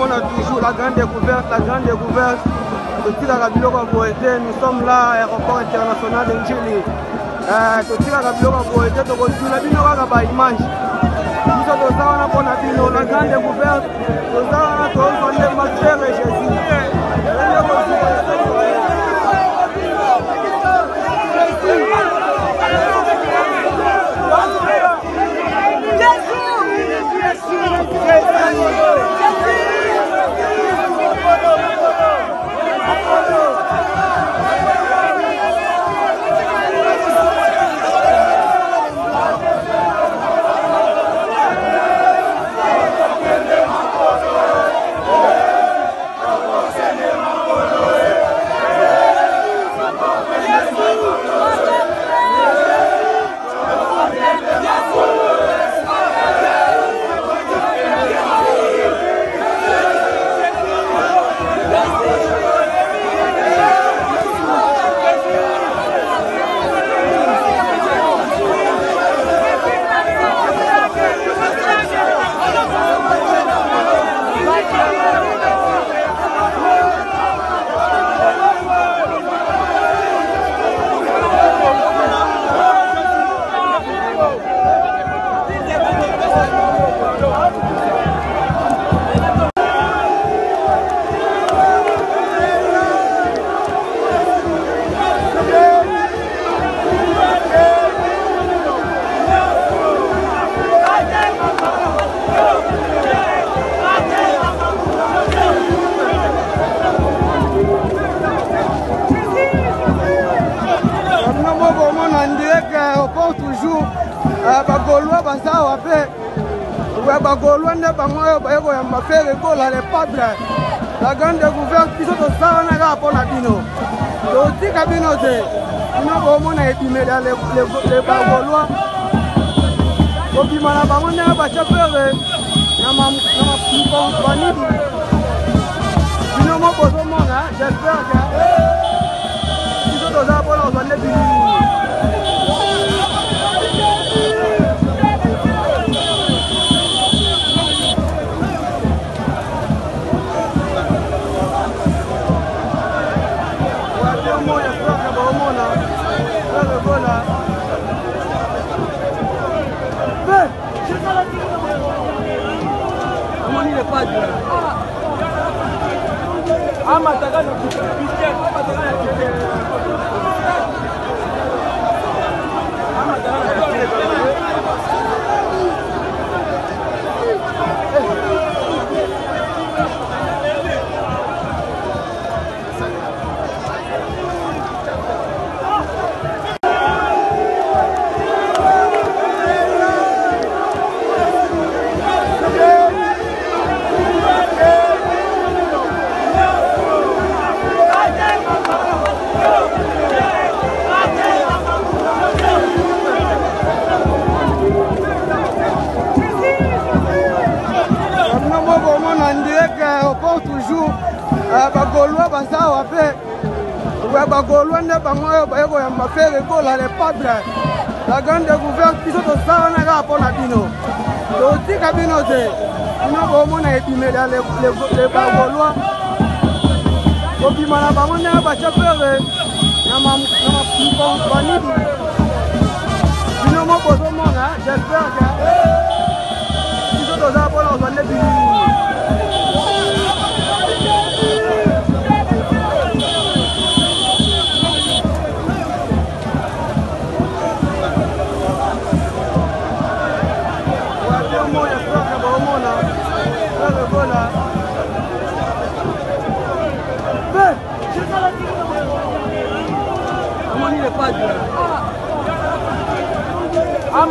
on a toujours la grande découverte, nous sommes là à l'aéroport international de Njili. La grande découverte, la grande découverte, qui sont ça, on a rapport à Bino. Aussi, Cabino, c'est les Bagolois. Donc, il m'a abandonné à Bachapeur. J'espère qu'ils sont dans un bon endroit. La grande découverte, qui sont ça, on a rapport à Bino. Aussi, Cabino, c'est les Bagolois. Donc, il m'a abandonné à Bachapeur. J'espère qu'ils sont dans un bon endroit. Ah,